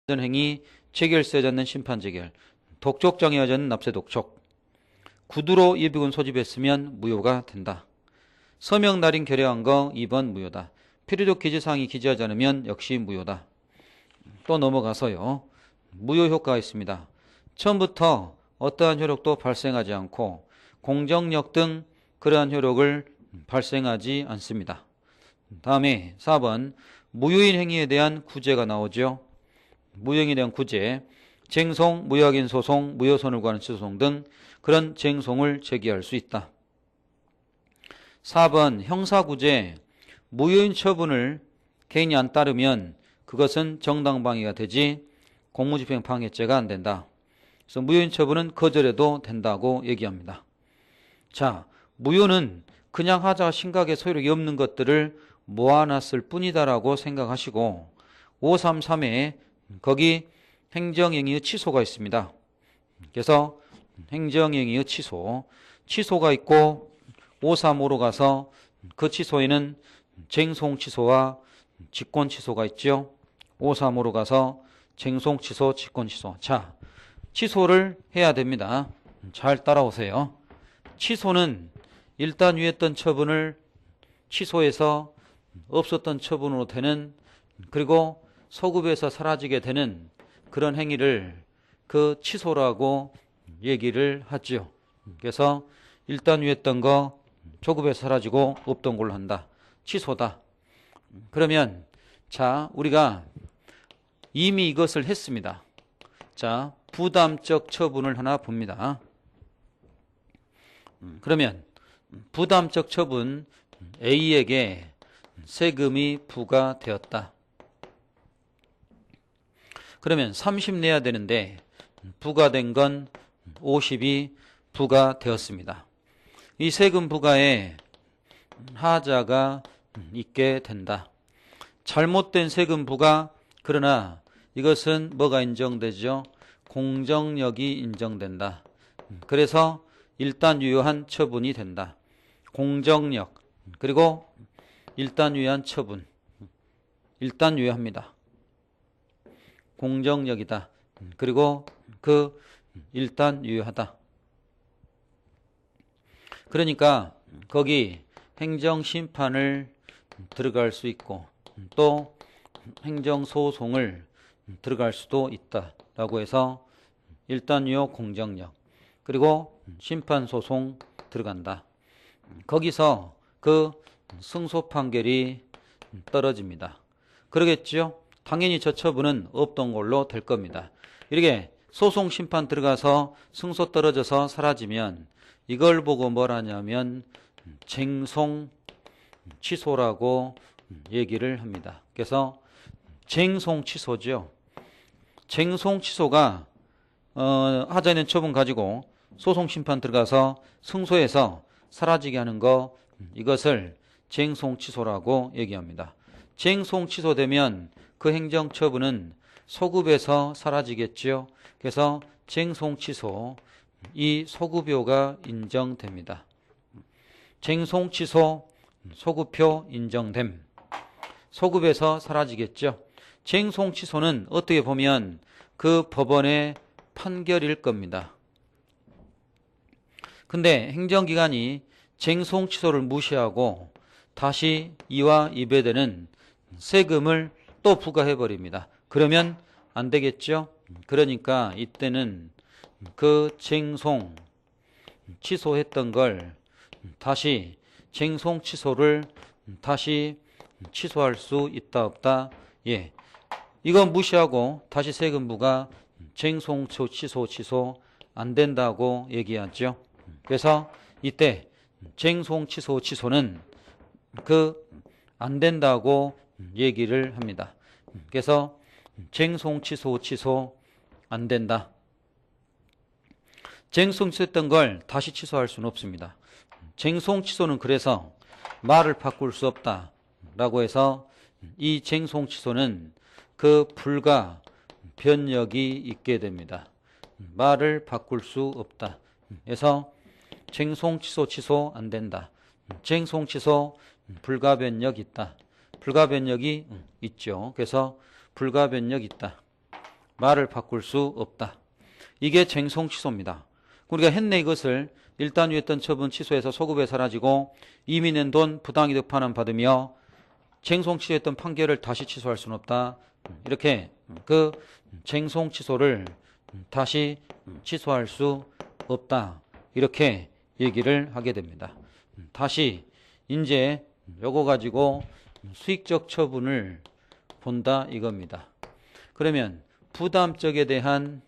행위, 체결세에 는 심판체결, 독촉장애 여자는 납세독촉. 구두로 입익은 소집했으면 무효가 된다. 서명 날인 결여한 거 2번 무효다. 필요적 기재사항이 기재하지 않으면 역시 무효다. 또 넘어가서요. 무효 효과가 있습니다. 처음부터 어떠한 효력도 발생하지 않고 공정력 등 그러한 효력을 발생하지 않습니다. 다음에 4번 무효인 행위에 대한 구제가 나오죠. 무효행위에 대한 구제, 쟁송, 무효확인 소송, 무효손을 구하는 취소송 등 그런 쟁송을 제기할 수 있다. 4번 형사구제, 무효인 처분을 개인이 안 따르면 그것은 정당방위가 되지 공무집행 방해죄가 안 된다. 그래서 무효인 처분은 거절해도 된다고 얘기합니다. 자, 무효는 그냥 하자 심각의 소유력이 없는 것들을 모아놨을 뿐이다라고 생각하시고 533에 거기 행정행위의 취소가 있습니다. 그래서 행정행위의 취소가 있고 535로 가서 그 취소에는 쟁송취소와 직권취소가 있죠. 535로 가서 쟁송취소, 직권취소. 자, 취소를 해야 됩니다. 잘 따라오세요. 취소는 일단 위했던 처분을 취소해서 없었던 처분으로 되는, 그리고 소급에서 사라지게 되는 그런 행위를 그 취소라고 얘기를 하죠. 그래서 일단 위했던 거 소급에서 사라지고 없던 걸로 한다. 취소다. 그러면 자, 우리가 이미 이것을 했습니다. 자, 부담적 처분을 하나 봅니다. 그러면 부담적 처분 A에게 세금이 부과되었다. 그러면 30 내야 되는데 부과된 건 50이 부과되었습니다. 이 세금 부과에 하자가 있게 된다. 잘못된 세금 부과, 그러나 이것은 뭐가 인정되죠? 공정력이 인정된다. 그래서 일단 유효한 처분이 된다. 공정력, 그리고 일단 유효한 처분. 일단 유효합니다. 공정력이다. 그리고 그 일단 유효하다. 그러니까 거기 행정심판을 들어갈 수 있고 또 행정소송을 들어갈 수도 있다라고 해서 일단 유효 공정력, 그리고 심판소송 들어간다. 거기서 그 승소 판결이 떨어집니다. 그러겠죠? 당연히 저 처분은 없던 걸로 될 겁니다. 이렇게 소송 심판 들어가서 승소 떨어져서 사라지면 이걸 보고 뭘 하냐면 쟁송 취소라고 얘기를 합니다. 그래서 쟁송 취소죠. 쟁송 취소가 하자 있는 처분 가지고 소송 심판 들어가서 승소해서 사라지게 하는 거, 이것을 쟁송 취소라고 얘기합니다. 쟁송 취소되면 그 행정 처분은 소급에서 사라지겠죠. 그래서 쟁송 취소, 이 소급효가 인정됩니다. 쟁송 취소, 소급효 인정됨. 소급에서 사라지겠죠. 쟁송 취소는 어떻게 보면 그 법원의 판결일 겁니다. 근데 행정기관이 쟁송 취소를 무시하고 다시 이와 이배되는 세금을 또 부과해버립니다. 그러면 안 되겠죠. 그러니까 이때는 그 쟁송 취소했던 걸 다시 쟁송 취소를 다시 취소할 수 있다 없다? 예, 이거 무시하고 다시 세금 부과, 쟁송 취소 안 된다고 얘기하죠. 그래서 이때 쟁송 취소는 그 안 된다고 얘기를 합니다. 그래서 쟁송 취소 안 된다. 쟁송 취소했던 걸 다시 취소할 수는 없습니다. 쟁송 취소는 그래서 말을 바꿀 수 없다 라고 해서 이 쟁송 취소는 그 불가 변력이 있게 됩니다. 말을 바꿀 수 없다. 그래서 쟁송 취소 안 된다. 쟁송 취소 불가 변력 있다. 불가 변력이 있죠. 그래서 불가 변력 있다. 말을 바꿀 수 없다. 이게 쟁송 취소입니다. 우리가 했네 이것을. 일단 유했던 처분 취소해서 소급에 사라지고 이미 낸 돈 부당이득 반환 받으며 쟁송 취소했던 판결을 다시 취소할 수는 없다. 이렇게 그 쟁송 취소를 다시 취소할 수 없다. 이렇게 얘기를 하게 됩니다. 다시 이제 요거 가지고 수익적 처분을 본다 이겁니다. 그러면 부담적에 대한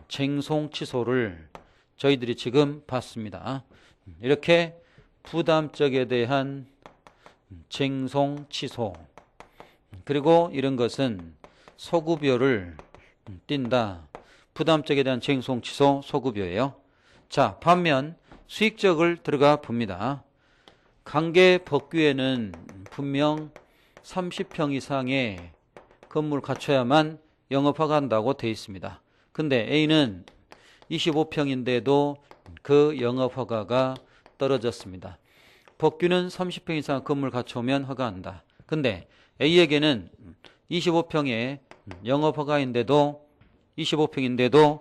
쟁송 취소를 저희들이 지금 봤습니다. 이렇게 부담적에 대한 쟁송 취소, 그리고 이런 것은 소급여를 띈다. 부담적에 대한 쟁송 취소 소급여예요. 자, 반면 수익적을 들어가 봅니다. 관계 법규에는 분명 30평 이상의 건물 갖춰야만 영업허가한다고 되어 있습니다. 근데 A는 25평인데도 그 영업허가가 떨어졌습니다. 법규는 30평 이상 건물 갖춰오면 허가한다. 근데 A에게는 25평의 영업허가인데도 25평인데도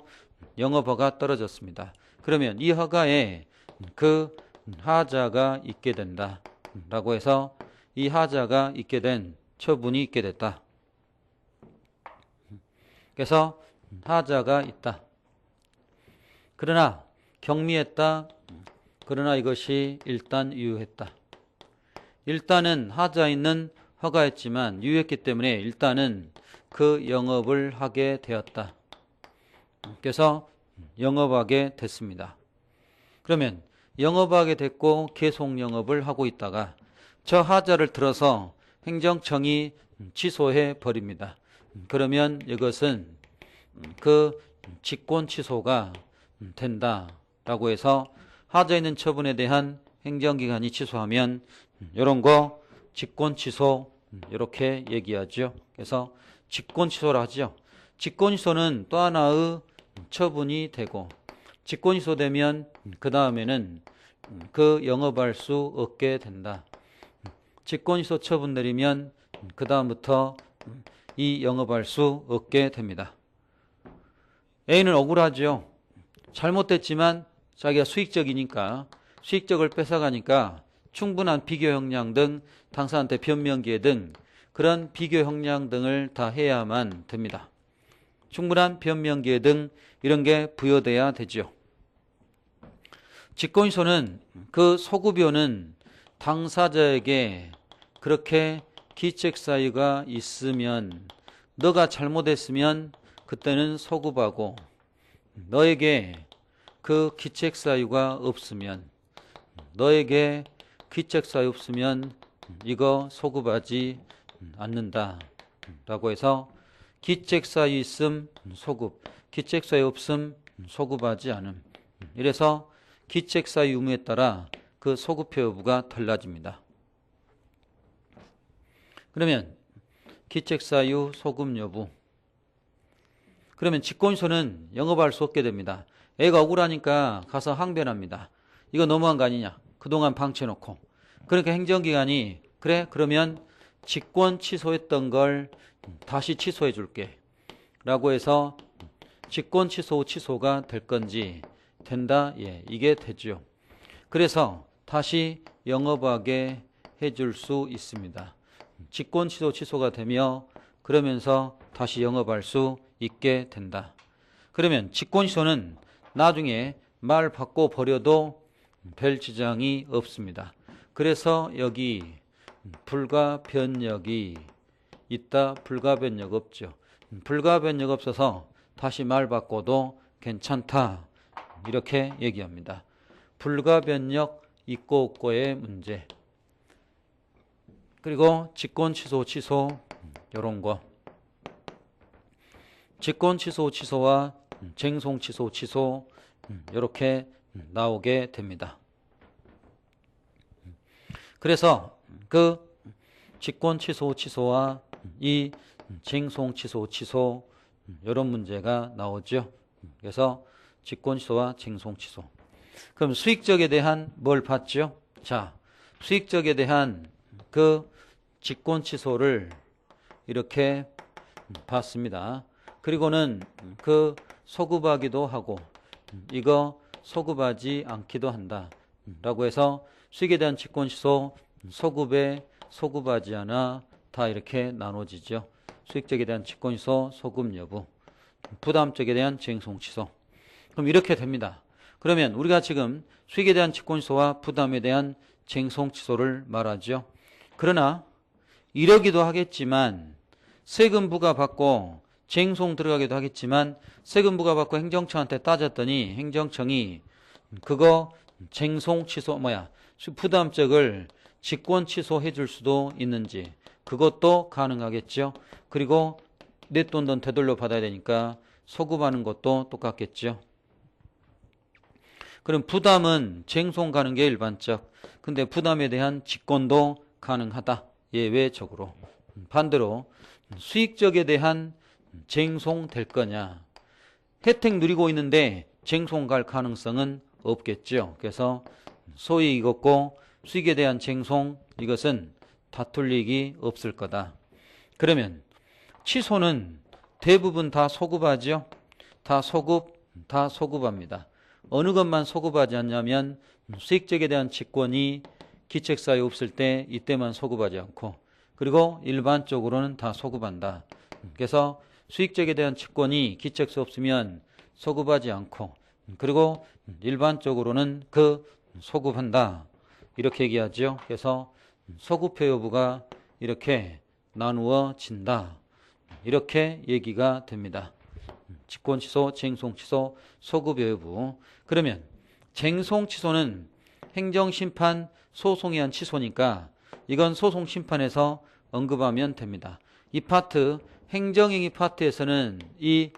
영업허가 떨어졌습니다. 그러면 이 허가에 그 하자가 있게 된다 라고 해서 이 하자가 있게 된 처분이 있게 됐다. 그래서 하자가 있다. 그러나 경미했다. 그러나 이것이 일단 유효했다. 일단은 하자 있는 허가했지만 유효했기 때문에 일단은 그 영업을 하게 되었다. 그래서 영업하게 됐습니다. 그러면 영업하게 됐고 계속 영업을 하고 있다가 저 하자를 들어서 행정청이 취소해 버립니다. 그러면 이것은 그 직권 취소가 된다라고 해서 하자 있는 처분에 대한 행정기관이 취소하면 이런 거 직권 취소 이렇게 얘기하죠. 그래서 직권 취소라 하죠. 직권 취소는 또 하나의 처분이 되고 직권 취소되면 그 다음에는 그 영업할 수 없게 된다. 직권 취소 처분 내리면 그 다음부터 이 영업할 수 없게 됩니다. A는 억울하죠. 잘못됐지만 자기가 수익적이니까 수익적을 뺏어가니까 충분한 비교 형량 등 당사자한테 변명기회 등 그런 비교 형량 등을 다 해야만 됩니다. 충분한 변명기회 등 이런 게 부여돼야 되죠. 직권취소는 그 소급여는 당사자에게 그렇게 기책사유가 있으면 너가 잘못했으면 그때는 소급하고 너에게 그 기책사유가 없으면 너에게 기책사유 없으면 이거 소급하지 않는다 라고 해서 기책사유 있음 소급, 기책사유 없음 소급하지 않음. 이래서 기책사유 의무에 따라 그 소급표 여부가 달라집니다. 그러면 기책사유 소급 여부, 그러면 직권취소는 영업할 수 없게 됩니다. 애가 억울하니까 가서 항변합니다. 이거 너무한 거 아니냐, 그동안 방치해놓고. 그러니까 행정기관이 그래 그러면 직권 취소했던 걸 다시 취소해 줄게 라고 해서 직권 취소 취소가 될 건지 된다. 예, 이게 되죠. 그래서 다시 영업하게 해줄 수 있습니다. 직권 취소 취소가 되며 그러면서 다시 영업할 수 있게 된다. 그러면 직권 취소는 나중에 말 바꿔 버려도 별 지장이 없습니다. 그래서 여기 불가변력이 있다, 불가변력 없죠. 불가변력 없어서 다시 말 바꿔도 괜찮다 이렇게 얘기합니다. 불가변력 있고 없고의 문제, 그리고 직권 취소 취소 이런 거, 직권 취소 취소와 쟁송 취소 취소 이렇게 나오게 됩니다. 그래서 그 직권 취소 취소와 이 쟁송 취소 취소 이런 문제가 나오죠. 그래서 직권 취소와 쟁송 취소. 그럼 수익적에 대한 뭘 봤죠? 자, 수익적에 대한 그 직권 취소를 이렇게 봤습니다. 그리고는 그 소급하기도 하고 이거 소급하지 않기도 한다 라고 해서 수익에 대한 직권시소 소급에 소급하지 않아 다 이렇게 나눠지죠. 수익적에 대한 직권시소 소급 여부, 부담적에 대한 쟁송취소. 그럼 이렇게 됩니다. 그러면 우리가 지금 수익에 대한 직권시소와 부담에 대한 쟁송취소를 말하죠. 그러나 이러기도 하겠지만 세금 부과받고 쟁송 들어가기도 하겠지만 세금 부과받고 행정청한테 따졌더니 행정청이 그거 쟁송 취소 부담적을 직권 취소해 줄 수도 있는지 그것도 가능하겠죠. 그리고 내 돈 넌 되돌려 받아야 되니까 소급하는 것도 똑같겠죠. 그럼 부담은 쟁송 가는 게 일반적. 근데 부담에 대한 직권도 가능하다. 예외적으로. 반대로 수익적에 대한 쟁송 될 거냐. 혜택 누리고 있는데 쟁송 갈 가능성은 없겠죠. 그래서 소위 이것고 수익에 대한 쟁송 이것은 다툴 일이 없을 거다. 그러면 취소는 대부분 다 소급하죠. 다 소급합니다. 어느 것만 소급하지 않냐면 수익적에 대한 직권이 기책사에 없을 때 이때만 소급하지 않고 그리고 일반적으로는 다 소급한다. 그래서 수익적에 대한 직권이 기책사 없으면 소급하지 않고 그리고 일반적으로는 그 소급한다. 이렇게 얘기하죠. 그래서 소급표 여부가 이렇게 나누어진다. 이렇게 얘기가 됩니다. 직권취소, 쟁송취소, 소급 여부. 그러면 쟁송취소는 행정심판 소송에 의한 취소니까 이건 소송심판에서 언급하면 됩니다. 이 파트 행정행위 파트에서는 이